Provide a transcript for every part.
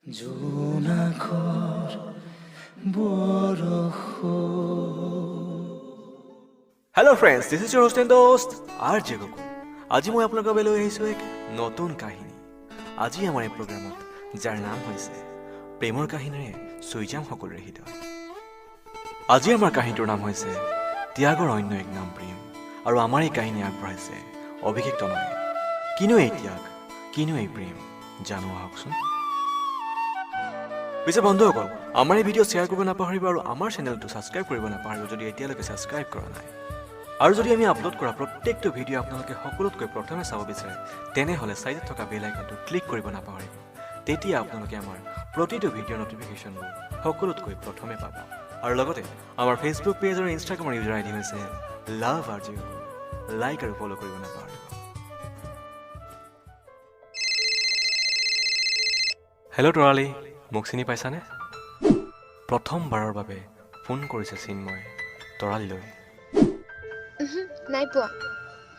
জোনাকৰ Hello friends, this is your host and host RJ Gokul. আজি মই আপোনালোকৰ বাবে লৈ আহিছোঁ এক নতুন কাহিনী। আজি আমাৰ এই প্ৰগ্ৰামত যাৰ নাম হৈছে প্ৰেমৰ কাহিনীৰে চুইজাম সকলো ৰহিত। আজি আমাৰ কাহিনীটোৰ নাম হৈছে ত্যাগৰ অন্য এক নাম প্ৰেম, আৰু আমাৰ এই কাহিনী আগবঢ়াইছে অভিষেক তনয়ে। কিনো এই ত্যাগ, কিনো এই প্ৰেম, জানো আহকচোন। পিছে বন্ধুসকল, আমাৰ এই ভিডিঅ' শ্বেয়াৰ কৰিব নাপাহৰিব আৰু আমাৰ চেনেলটো ছাবস্ক্ৰাইব কৰিব নাপাহৰিব যদি এতিয়ালৈকে ছাবস্ক্ৰাইব কৰা নাই। আৰু যদি আমি আপলোড কৰা প্ৰত্যেকটো ভিডিঅ' আপোনালোকে সকলোতকৈ প্ৰথমে চাব বিচাৰে তেনেহ'লে ছাইডত থকা বেল আইকনটো ক্লিক কৰিব নাপাহৰিব। তেতিয়া আপোনালোকে আমাৰ প্ৰতিটো ভিডিঅ'ৰ নটিফিকেশ্যনবোৰ সকলোতকৈ প্ৰথমে পাব। আৰু লগতে আমাৰ ফেচবুক পেজ আৰু ইনষ্টাগ্ৰামৰ ইউজাৰ আইডি হৈছে লাভ আৰজি গকুল। লাইক আৰু ফ'ল' কৰিব নাপাহৰিব। হেল্ল' তৰালি, মোক চিনি পাইছানে? প্ৰথমবাৰৰ বাবে ফোন কৰিছে চিন্ময়ে তৰালিলৈ। নাই পোৱা।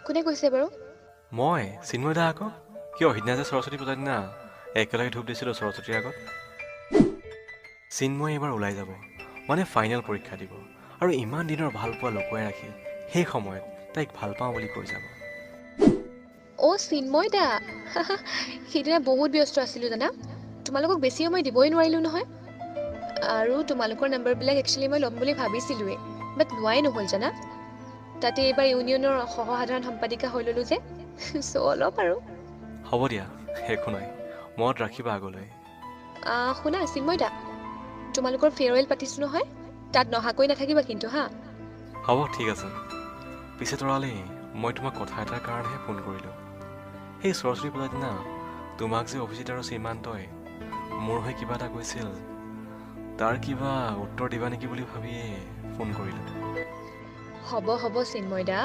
কোনে কৈছে বাৰু? মই চিন্ময় দা আকৌ। কিয়, সিদিনা যে সৰস্বতী পূজাৰ দিনা একেলগে ধূপ দিছিলোঁ সৰস্বতীৰ আগত। চিন্ময় এইবাৰ ওলাই যাব, মানে ফাইনেল পৰীক্ষা দিব, আৰু ইমান দিনৰ ভাল পোৱা লুকুৱাই ৰাখি সেই সময়ত তাইক ভাল পাওঁ বুলি কৈ যাব। অ' চিন্ময় দা, সেইদিনা বহুত ব্যস্ত আছিলোঁ জানা। তোমালোকক বেছি সময় দিবই নোৱাৰিলোঁ নহয়। আৰু তোমালোকৰ নাম্বাৰবিলাক একচুৱেলি মই ল'ম বুলি ভাবিছিলোঁৱেই, বাট লোৱাই নহ'ল জানা। তাতে এইবাৰ ইউনিয়নৰ সহসাধাৰণ সম্পাদিকা হৈ ল'লোঁ যে, চ' অলপ আৰু। হ'ব দিয়া, একো নাই, মনত ৰাখিবা আগলৈ। শুনা চিন্ময় দা, তোমালোকৰ ফেয়াৰৱেল পাতিছোঁ নহয়, তাত নহাকৈ নাথাকিবা কিন্তু হা। হ'ব, ঠিক আছে। পিছে তৰালি, মই তোমাক কথা এটাৰ কাৰণেহে ফোন কৰিলোঁ। সেই সৰস্বতী পূজাৰ দিনা তোমাক যে অভিজিত আৰু শ্ৰীমান্তই মোৰ হৈ কিবা এটা কৈছিল, তাৰ কিবা উত্তৰ দিবা নেকি বুলি ভাবিয়ে ফোন কৰিলোঁ। হ'ব চিন্ময় দা,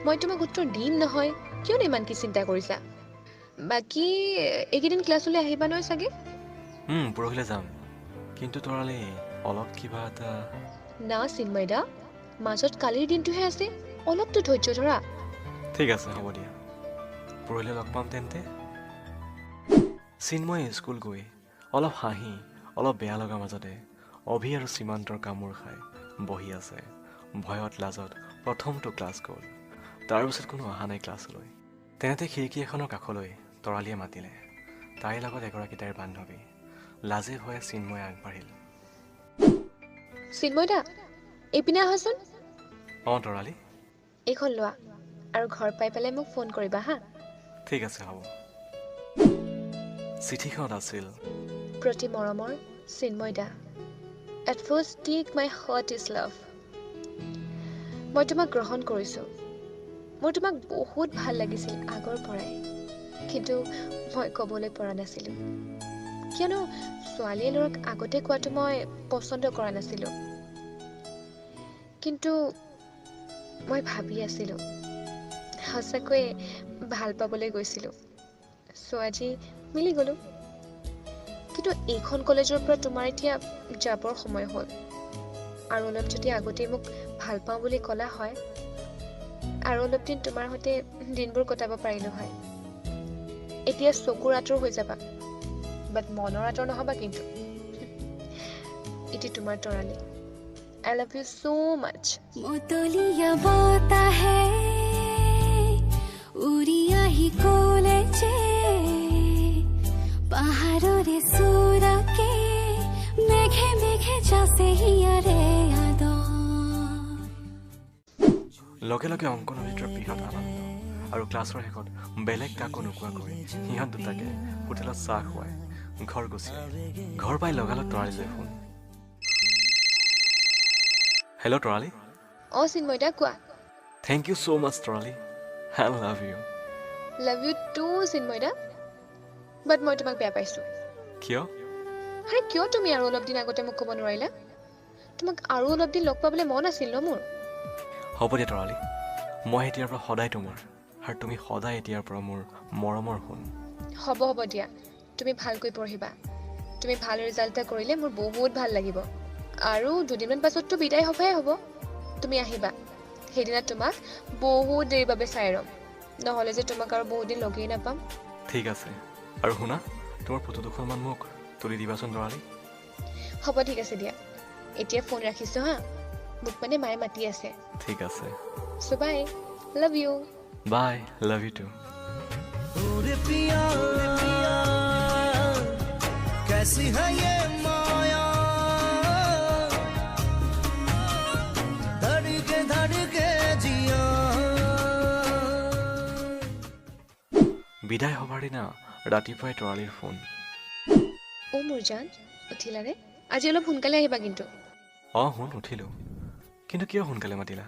মই তোমাক উত্তৰ দিম নহয়, কিয়নো ইমান কি চিন্তা কৰিছা। বাকী এইকেইদিন ক্লাছলৈ আহিবা নহয় চাগে? পৰহিলৈ যাম, কিন্তু তৰালি অলপ কিবা এটা। না চিন্ময় দা, মাজত কালিৰ দিনটোহে আছে, অলপতো ধৈৰ্য ধৰা। ঠিক আছে, হ'ব দিয়া, পৰহিলৈ লগ পাম তেন্তে। চিন্ময়ে স্কুল গৈ অলপ হাঁহি অলপ বেয়া লগা মাজতে অভি আৰু সীমান্তৰ কামোৰ খাই বহি আছে। ভয়ত লাজত প্ৰথমটো ক্লাছ গ'ল, তাৰপিছত কোনো অহা নাই ক্লাছলৈ। তেনেতে খিৰিকী এখনৰ কাষলৈ তৰালিয়ে মাতিলে। তাইৰ লগত এগৰাকী তাইৰ বান্ধৱী। লাজে ভয়ে চিন্ময়ে আগবাঢ়িল। চিন্ময় দা, এইপিনে আহাচোন। অঁ তৰালি, এইখন লোৱা, আৰু ঘৰ পাই পেলাই মোক ফোন কৰিবা হা। ঠিক আছে, হ'ব। চিঠিখনত আছিল, প্ৰতি মৰমৰ চিন্ময় দা। At first take my heart is love. মই তোমাক গ্ৰহণ কৰিছোঁ। মোৰ তোমাক বহুত ভাল লাগিছিল আগৰ পৰাই, কিন্তু মই ক'বলৈ পৰা নাছিলোঁ, কিয়নো ছোৱালীয়ে ল'ৰাক আগতে কোৱাটো মই পচন্দ কৰা নাছিলোঁ। কিন্তু মই ভাবি আছিলোঁ, সঁচাকৈয়ে ভাল পাবলৈ গৈছিলোঁ, চ' আজি মিলি গ'লোঁ। কিন্তু এইখন কলেজৰ পৰা তোমাৰ এতিয়া যাবৰ সময় হ'ল, আৰু অলপ যদি আগতেই মোক ভাল পাওঁ বুলি ক'লা হয়, আৰু অলপ দিন তোমাৰ সৈতে দিনবোৰ কটাব পাৰিলোঁ হয়। এতিয়া চকুৰ আঁতৰ হৈ যাবা, বাট মনৰ আঁতৰ নহবা কিন্তু। এটি তোমাৰ Tarali. I love you so much. মুতলিয়া বতাহে উৰি আহি কলেজে পাহাৰৰে চূড়াকে মেঘে মেঘে যাছে হিয়াৰে আদৰ। লগে লগে অংকনৰ ভিতৰত বৃহৎ আনন্দ, আৰু ক্লাছৰ শেষত বেলেগ কাকো নোকোৱাকৈ সিহঁত দুটাকে হোটেলত চাহ খুৱাই ঘৰ গুচি ঘৰ পাই লগালগ তৰালিলৈ ফোন। হেল্ল' তৰালি। অঁ চিন্ময় দা, কোৱা। Thank you so' much Tarali, I love you. Love you too Chinmoy da, but মই তোমাক বেয়া পাইছোঁ। কিয়? আৰে কিয় তুমি আৰু অলপ দিন আগতে মোক ক'ব নোৱাৰিলা? তোমাক আৰু অলপ দিন লগ পাবলৈ মন আছিল ন মোৰ। হ'ব দিয়া তৰালি, মই এতিয়াৰ পৰা সদায় তোমাৰ, আৰু তুমি সদায় এতিয়াৰ পৰা মোৰ মৰমৰ সোণ। হ'ব দিয়া, তুমি ভালকৈ পঢ়িবা। তুমি ভাল ৰিজাল্ট এটা কৰিলে মোৰ বহুত ভাল লাগিব। আৰু দুদিনমান পাছততো বিদায় সভাই হ'ব। তুমি আহিবা, সেইদিনা তোমাক বহুত দেৰিৰ বাবে চাই ৰ'ম, নহ'লে যে তোমাক আৰু বহুত দিন লগেই নাপাম। ঠিক আছে, আৰু শুনা, তোমাৰ ফটো দুখনমান মোক তুলি দিবাচোন তৰালি। হ'ব ঠিক আছে দিয়া, এতিয়া ফোন ৰাখিছোঁ হা, মোক মানে মায়ে মাতি আছে। ঠিক আছে, so' bye, love you. Bye, love you too. ओरे पिया कैसी है ये माया धड़के जिया। বিদায় হবাৰ দিনা ৰাতিপুৱাই তৰালিৰ ফোন। অ' মোৰ জান, উঠিলানে? আজি অলপ সোনকালে আহিবা কিন্তু। অঁ শুন, উঠিলোঁ। কিন্তু কিয় সোনকালে মাতিলা?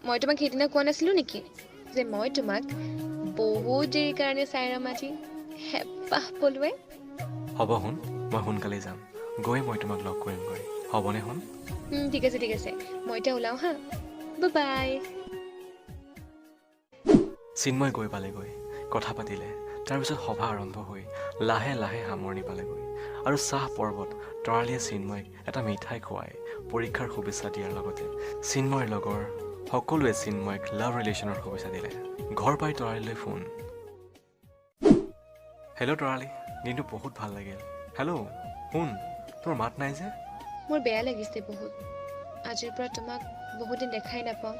মই তোমাক সেইদিনা কোৱা নাছিলোঁ নেকি যে মই তোমাক বহুত দেৰিৰ কাৰণে চাই ৰমাজি হেঁপাহ পলুৱাই? হ'ব শুন, মই সোনকালে যাম, গৈ মই তোমাক লগ কৰিমগৈ, হ'বনে শুন? ঠিক আছে ঠিক আছে, মই এতিয়া ওলাওঁ হা, বাই। চিন্ময় গৈ পালেগৈ, কথা পাতিলে। তাৰপিছত সভা আৰম্ভ হৈ লাহে লাহে সামৰণি পালেগৈ আৰু চাহ পৰ্বত তৰালিয়ে চিন্ময়ক এটা মিঠাই খুৱাই পৰীক্ষাৰ শুভেচ্ছা দিয়াৰ লগতে চিন্ময়ৰ লগৰ সকলোৱে চিন্ময়ক লাভ ৰিলেশ্যনৰ শুভেচ্ছা দিলে। ঘৰ পাই তৰালিলৈ ফোন। হেল্ল' তৰালি, দিনটো বহুত ভাল লাগিল। হেল্ল' শুন, তোৰ মাত নাই যে? মোৰ বেয়া লাগিছে বহুত, আজিৰ পৰা তোমাক বহুত দিন দেখাই নাপাওঁ।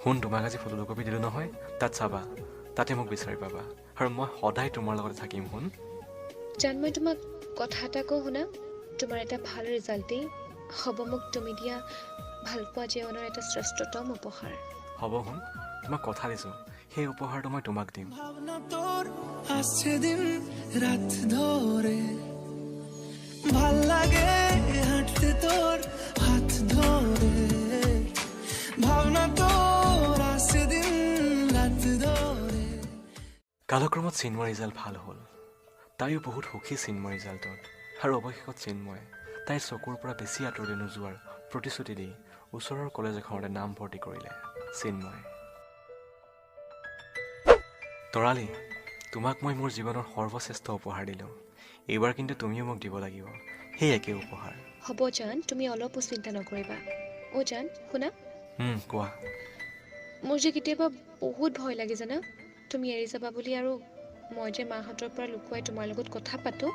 শুন, তোমাক আজি ফটোকপি দিলোঁ নহয়, তাত চাবা, তাতে মোক বিচাৰি পাবা আৰু মই সদায় তোমাৰ লগতে থাকিম। শুন জান, মই তোমাক কথা এটা কওঁ শুনা, তোমাৰ এটা ভাল ৰিজাল্টেই হ'ব মোক তুমি দিয়া ভালপোৱা জীৱনৰ এটা শ্ৰেষ্ঠতম উপহাৰ। হ'ব শুন, তোমাক কথা দিছোঁ, সেই উপহাৰটো মই তোমাক দিম। ভাবনা তোর আসছে দিন রাত ধরে ভাল লাগে হাঁটতে তোর হাত ধরে ভাবনা তোর আসছে দিন রাত ধরে। কালক্ৰমত চিন্ময়ৰ ৰিজাল্ট ভাল হ'ল। তাইও বহুত সুখী চিন্ময়ৰ ৰিজাল্টত, আৰু অৱশেষত চিন্ময়ে তাইৰ চকুৰ পৰা বেছি আঁতৰলৈ নোযোৱাৰ প্ৰতিশ্ৰুতি দি ওচৰৰ কলেজ এখনতে নাম ভৰ্তি কৰিলে চিন্ময়। তৰালি, তোমাক মই মোৰ জীৱনৰ সৰ্বশ্ৰেষ্ঠ উপহাৰ দিলোঁ, এইবাৰ কিন্তু তুমিও মোক দিব লাগিব সেই একে উপহাৰ। হ'ব জান, তুমি অলপো চিন্তা নকৰিবা। অ' জান শুনা, কোৱা। মোৰ যে কেতিয়াবা বহুত ভয় লাগে জানা, তুমি এৰি যাবা বুলি, আৰু মই যে মাহঁতৰ পৰা লুকুৱাই তোমাৰ লগত কথা পাতোঁ,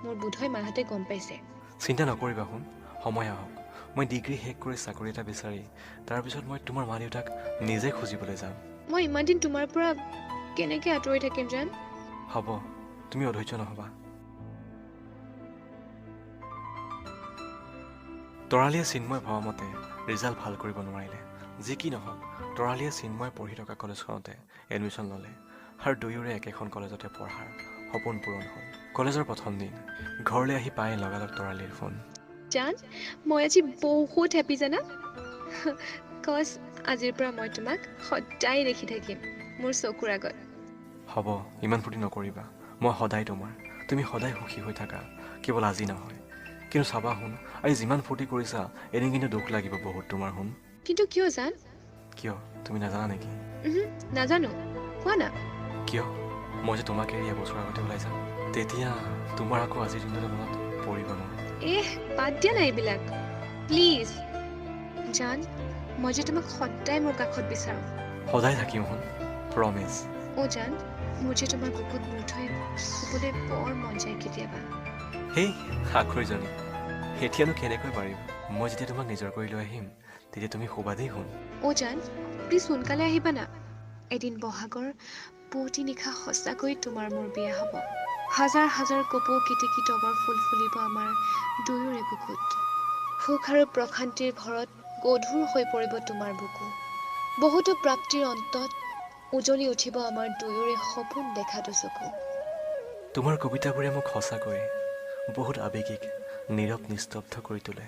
মোৰ বোধহয় মাহঁতে গম পাইছে। চিন্তা নকৰিবা শুন, সময় আহক, মই ডিগ্ৰী শেষ কৰি চাকৰি এটা বিচাৰি তাৰপিছত মই তোমাৰ মা দেউতাক নিজে খুজিবলৈ যাম। মই ইমান দিন তোমাৰ পৰা কেনেকৈ আঁতৰি থাকিম জান? হ'ব, তুমি অধৈৰ্য নহ'বা। তৰালিয়ে চিন্ময় ভবা মতে ৰিজাল্ট ভাল কৰিব নোৱাৰিলে। যি কি নহওক, তৰালিয়ে চিন্ময় পঢ়ি থকা কলেজখনতে এডমিশ্যন ল'লে আৰু দুয়োৰে একেখন কলেজতে পঢ়াৰ সপোন পূৰণ হ'ল। কলেজৰ প্ৰথম দিন ঘৰলৈ আহি পাই লগালগ তৰালিৰ ফোন। জান, মই আজি বহুত হেপী জানা, কজ আজিৰ পৰা মই তোমাক সদায় দেখি থাকিম মোৰ চকুৰ আগত। হ'ব, ইমান ফূৰ্তি নকৰিবা, মই সদায় তোমাৰ, তুমি সদায় সুখী হৈ থাকা, কেৱল আজি নহয়। কিন্তু চাবা শুন, আজি যিমান ফূৰ্তি কৰিছা এদিন কিন্তু দুখ লাগিব বহুত তোমাৰ। শুন। কিন্তু কিয় জান? কিয়, তুমি নাজানা নেকি? নাজানো, কোৱা না। কিয়, মই যে তোমাক এৰি এবছৰ আগতে ওলাই যাম, তেতিয়া তোমাৰ আকৌ আজিৰ দিনটোলৈ মনত পৰিব ন? বাদ দিয়া নাই এইবিলাক প্লিজ। জান, মই যে তোমাক সদায় মোৰ কাষত বিচাৰোঁ। সদায় থাকিম শুন, প্ৰমিছ। অ' জান, মোৰ যে তোমাৰ বুকুত মূৰ থৈ শুবলৈ বৰ মন যায় কেতিয়াবা। সেই সাক্ষৰীজনী, এতিয়ানো কেনেকৈ পাৰিম? মই যেতিয়া তোমাক নিজৰ কৰি লৈ আহিম তেতিয়া তুমি শুবা দেই শুন। অ' জান, প্লিজ সোনকালে আহিবা না, এদিন বহাগৰ পুৱতি নিশা সঁচাকৈ তোমাৰ মোৰ বিয়া হ'ব। হাজাৰ হাজাৰ কপৌ কেতেকী তগৰ ফুল ফুলিব আমাৰ দুয়োৰে বুকুত। সুখ আৰু প্ৰশান্তিৰ ভৰত গধুৰ হৈ পৰিব তোমাৰ বুকু। বহুতো প্ৰাপ্তিৰ অন্তত উজ্বলি উঠিব আমাৰ দুয়োৰে সপোন দেখাটো চকু। তোমাৰ কবিতাবোৰে মোক সঁচাকৈ বহুত আৱেগিক, নীৰৱ নিস্তব্ধ কৰি তোলে।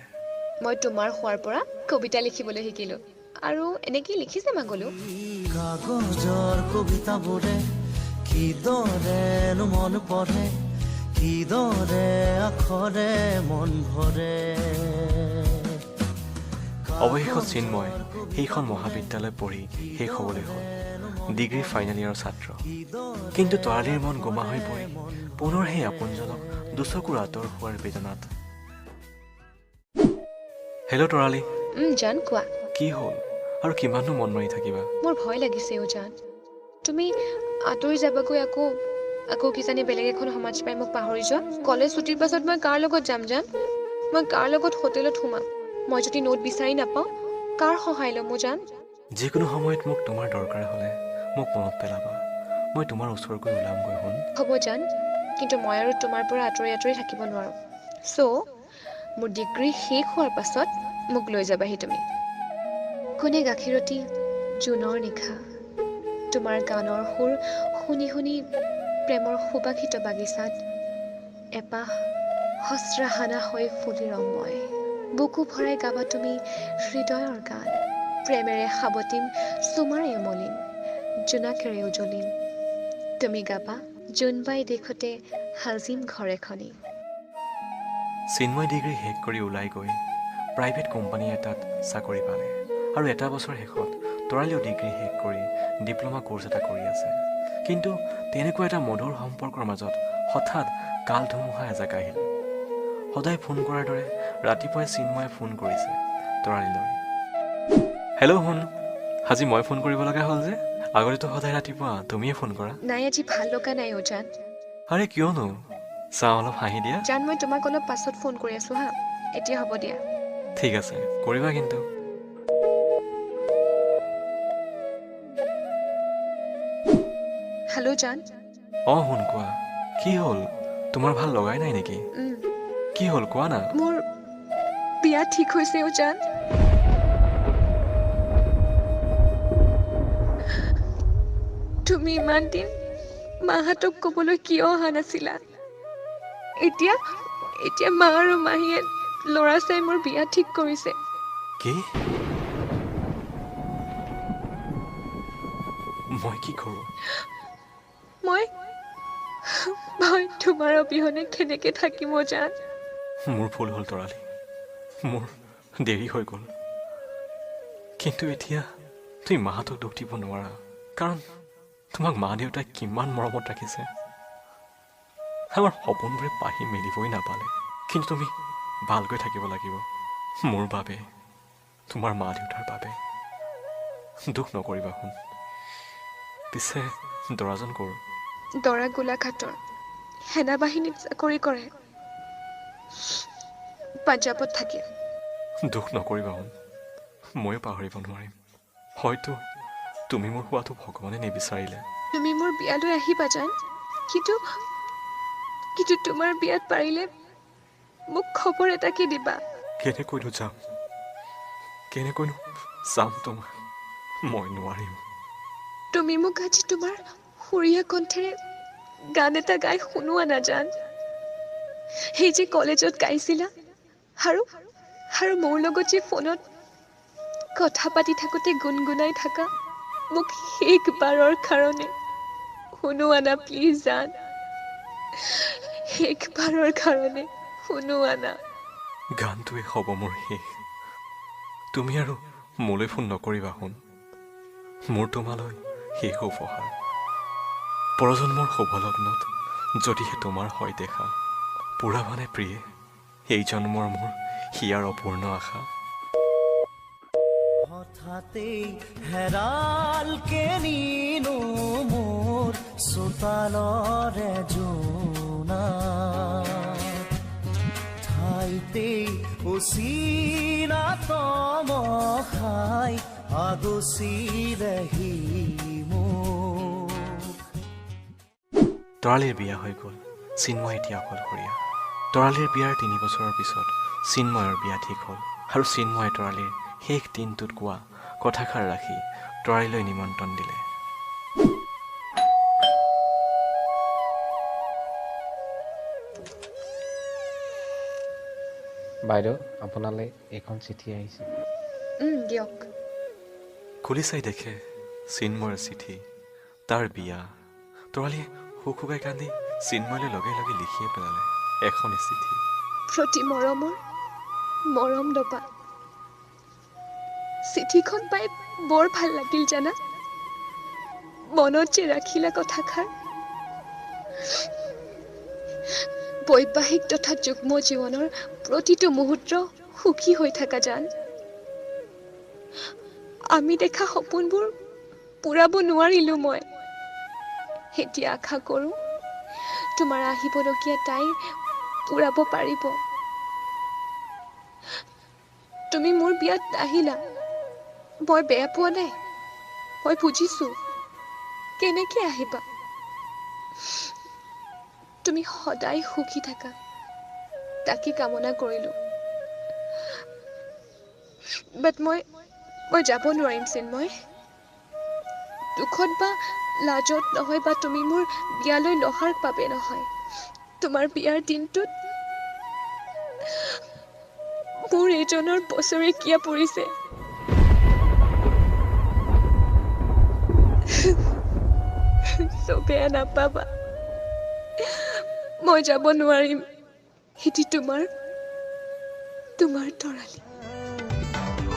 মই তোমাৰ হোৱাৰ পৰা কবিতা লিখিবলৈ শিকিলোঁ, আৰু এনেকেই লিখি যাম আগলৈও। কাগজৰ কবিতাবোৰে কিদৰেনো মন পঢ়ে, কিদৰে আখৰে মন ভৰে। অৱশেষত চিন্ময় সেইখন মহাবিদ্যালয় পঢ়ি শেষ হ'বলৈ হ'ল, ডিগ্ৰী ফাইনেল ইয়াৰৰ ছাত্ৰ। কিন্তু তৰালিৰ মন গোমা হৈ পৰে পুনৰ সেই আপোনজনক দুচকুৰ আঁতৰ হোৱাৰ বেদনাত। হেল্ল' তৰালি। জান কোৱা। কি হ'ল আৰু কিমাননো মন মাৰি থাকিবা? মোৰ ভয় লাগিছে অ' জান, তুমি আঁতৰি যাবাগৈ আকৌ আকৌ কিজানি বেলেগ এখন সমাজ পাই মোক পাহৰি যোৱা। কলেজ ছুটিৰ পাছত মই কাৰ লগত যাম জান? মই কাৰ লগত হোটেলত সোমাম? মই যদি নোট বিচাৰি নাপাওঁ কাৰ সহায় ল'ম জান? যিকোনো সময়ত মোক তোমাৰ দৰকাৰ হ'লে মোক মনত পেলাবা। মই তোমাৰ ওচৰকৈ ওলামগৈ শুন। হ'ব জান, কিন্তু মই আৰু তোমাৰ পৰা আঁতৰি আঁতৰি থাকিব নোৱাৰোঁ। চ' মোৰ ডিগ্ৰী শেষ হোৱাৰ পাছত মোক লৈ যাবাহি তুমি। কোনে গাখীৰতী জোনৰ নিশা তোমাৰ গানৰ সুৰ শুনি শুনি প্ৰেমৰ সুবাসিত বাগিচাত এপাহ হস্ৰাহানা হৈ ফুলি ৰম মই। বুকু ভৰাই গাবা তুমি হৃদয়ৰ গান, প্ৰেমেৰে সাৱটিম চুমাৰে মলিন, জোনাকেৰে উজলিম। তুমি গাবা জোনবাই দেখোঁতে সাজিম ঘৰ এখনি। চিন্ময় ডিগ্ৰী শেষ কৰি ওলাই গৈ প্ৰাইভেট কোম্পানী এটাত চাকৰি পালে আৰু এটা বছৰ শেষত তৰালিও ডিগ্ৰী শেষ কৰি ডিপ্ল'মা কোৰ্ছ এটা কৰি আছে। কিন্তু তেনেকুৱা এটা মধুৰ সম্পৰ্কৰ মাজত হঠাৎ কাল ধুমুহা এজাক আহিল। সদায় ফোন কৰাৰ দৰে ৰাতিপুৱাই চিন্ময়ে ফোন কৰিছে তৰালিলৈ। হেল্ল' শুন, আজি মই ফোন কৰিব লগা হ'ল যে? আগতেতো সদায় ৰাতিপুৱা তুমিয়ে ফোন কৰা। নাই, আজি ভাল লগা নাই অ' জান। আৰে কিয়নো? চাওঁ অলপ হাঁহি দিয়া। জান, মই তোমাক অলপ পাছত ফোন কৰি আছোঁ হা। এতিয়া হ'ব দিয়া। ঠিক আছে, কৰিবা কিন্তু। হেল্ল' জান। অঁ শুন, কোৱা। কি হ'ল? তোমাৰ ভাল লগাই নাই নেকি? কি হ'ল কোৱা না। মোৰ বিয়া ঠিক হৈছে অ' জান। তুমি ইমান দিন মাহঁতক ক'বলৈ কিয় অহা নাছিলা? এতিয়া মা আৰু মাহীয়ে ল'ৰা চাই মোৰ বিয়া ঠিক কৰিছে। কি? মই কি কৰোঁ? মই তোমাৰ অবিহনে কেনেকে থাকিম অ' জান? মোৰ ভুল হ'ল তৰালি, মোৰ দেৰি হৈ গ'ল। কিন্তু এতিয়া তুমি মাহঁতক দুখ দিব নোৱাৰা, কাৰণ তোমাক মা দেউতাই কিমান মৰমত ৰাখিছে। আমাৰ সপোনবোৰে পাহি মেলিবই নাপালে, কিন্তু তুমি ভালকৈ থাকিব লাগিব। মোৰ বাবে, তোমাৰ মা দেউতাৰ বাবে। দুখ নকৰিবা শুন। পিছে দৰাজন ক'ৰ? দৰা গোলাঘাটৰ, সেনা বাহিনীত চাকৰি কৰে, পাঞ্জাৱত থাকে। দুখ নকৰিবা শুন, ময়ো পাহৰিব নোৱাৰিম। হয়তো তুমি মোৰ হোৱাটো ভগৱানে নিবিচাৰিলে। তুমি মোৰ বিয়ালৈ আহিবা জান, কিন্তু তোমাৰ বিয়াত পাৰিলে মোক খবৰ এটাকে দিবা। কেনেকৈনো যাম, কেনেকৈনো চাম তোমাক? মই নোৱাৰিম। তুমি মোক আজি তোমাৰ সুৰীয়া কণ্ঠেৰে গান এটা গাই শুনোৱা না জান। সেই যে কলেজত গাইছিলা আৰু মোৰ লগত যে ফোনত কথা পাতি থাকোতে গুণগুণাই থাকা, মোক শেষবাৰৰ কাৰণে শুনোৱা না প্লিজ জান। শেষবাৰৰ কাৰণে শুনোৱা না। গানটোৱে হ'ব মোৰ শেষ। তুমি আৰু মোলৈ ফোন নকৰিবা শুন। মোৰ তোমালৈ শেষ উপহাৰ। পৰজন্মৰ শুভলগ্নত যদিহে তোমাৰ হয় দেখা, পুৰাবানে প্ৰিয়ে এই জন্মৰ মোৰ হিয়াৰ অপূৰ্ণ আশা। হঠাতেই হেৰাল কেনিনো মোৰ চোতালৰে জোনা, ঠাইতেই উচিনা তমসাই আগচিলেহি মোক। তৰালিৰ বিয়া হৈ গ'ল, চিন্ময় এতিয়া অকলশৰীয়া। তৰালিৰ বিয়াৰ 3 বছৰৰ পিছত চিন্ময়ৰ বিয়া ঠিক হ'ল, আৰু চিন্ময়ে তৰালিৰ শেষ দিনটোত কোৱা কথাষাৰ ৰাখি তৰালিলৈ নিমন্ত্ৰণ দিলে। বাইদেউ, আপোনালৈ এইখন চিঠি আহিছে। দিয়ক। খুলি চাই দেখে চিন্ময়ৰ চিঠি, তাৰ বিয়া। তৰালিয়ে শুকাই কান্দি চিন্ময়লৈ লগে লগে লিখিয়ে পেলালে এখনি চিঠি। প্ৰতি মৰম দবা, চিঠিখন পাই বৰ ভাল লাগিল জানা। মনত যে ৰাখিলা কথাষাৰ। বৈবাহিক তথা যুগ্ম জীৱনৰ প্ৰতিটো মুহূৰ্ত সুখী হৈ থাকা জান। আমি দেখা সপোনবোৰ পূৰাব নোৱাৰিলো মই। এতিয়া আশা কৰোঁ তোমাৰ আহিবলগীয়া তাইৰ পূৰাব পাৰিব। তুমি মোৰ বিয়াত আহিলা, মই বেয়া পোৱা নাই, মই বুজিছো। কেনেকে আহিবা? তুমি সদায় সুখী থাকা, তাকে কামনা কৰিলো। বাট মই যাব নোৱাৰিম চিন্ময়। দুখত বা লাজত নহয়, বা তুমি মোৰ বিয়ালৈ নহাৰ বাবে নহয়। তোমাৰ বিয়াৰ দিনটোত মোৰ এজনৰ বছৰেকীয়া পৰিছে। বেয়া নাপাবা, মই যাব নোৱাৰিম। এটি তোমাৰ তৰালি।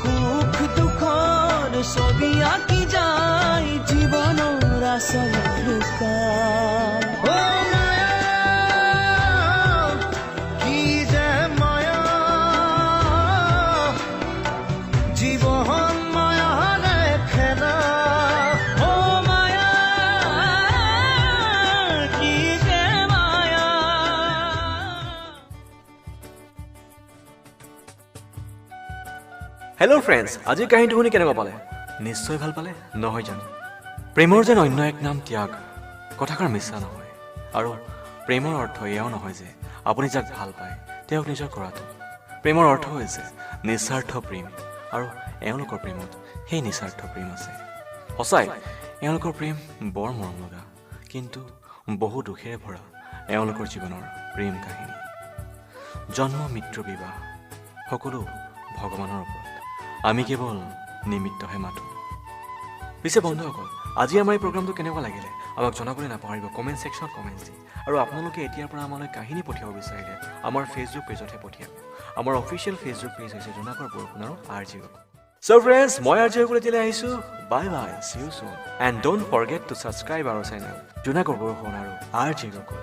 সুখ দুখৰ ছবি আঁকি যায় জীৱনৰ আচলত লুকাই। অ মায়া, কি যে মায়া, জীৱন মায়াৰে খেলা। অ মায়া, কি যে মায়া। হেল্ল' ফ্ৰেণ্ডছ, আজিৰ কাহিনীটো শুনি কেনেকুৱা পালে? নিশ্চয় ভাল পালে, নহয় জানো? প্ৰেমৰ যেন অন্য এক নাম ত্যাগ, কথাষাৰ মিছা নহয়। আৰু প্ৰেমৰ অৰ্থ এয়াও নহয় যে আপুনি যাক ভাল পায় তেওঁক নিজৰ কৰাটো। প্ৰেমৰ অৰ্থ হৈছে নিস্বাৰ্থ প্ৰেম, আৰু এওঁলোকৰ প্ৰেমত সেই নিস্বাৰ্থ প্ৰেম আছে। সঁচাই এওঁলোকৰ প্ৰেম বৰ মৰম লগা, কিন্তু বহু দুখেৰে ভৰা এওঁলোকৰ জীৱনৰ প্ৰেম কাহিনী। জন্ম, মৃত্যু, বিবাহ সকলো ভগৱানৰ ওপৰত, আমি কেৱল নিমিত্তহে মাথোঁ। পিছে বন্ধুসকল, আজি আমাৰ এই প্ৰগ্ৰামটো কেনেকুৱা লাগিলে আমাক জনাবলৈ নাপাহৰিব কমেণ্ট ছেকশ্যনত কমেণ্টছ দি। আৰু আপোনালোকে এতিয়াৰ পৰা আমালৈ কাহিনী পঠিয়াব বিচাৰিলে আমাৰ ফেচবুক পেজতহে পঠিয়াব। আমাৰ অফিচিয়েল ফেচবুক পেজ হৈছে জোনাকৰ বৰষুণ আৰু RJ গগৈ। So friends, মই RJ গগৈ এতিয়া আহিছোঁ। Bye bye, see you soon. And don't forget to subscribe our channel জোনাকৰ বৰষুণ আৰু RJ গগৈ।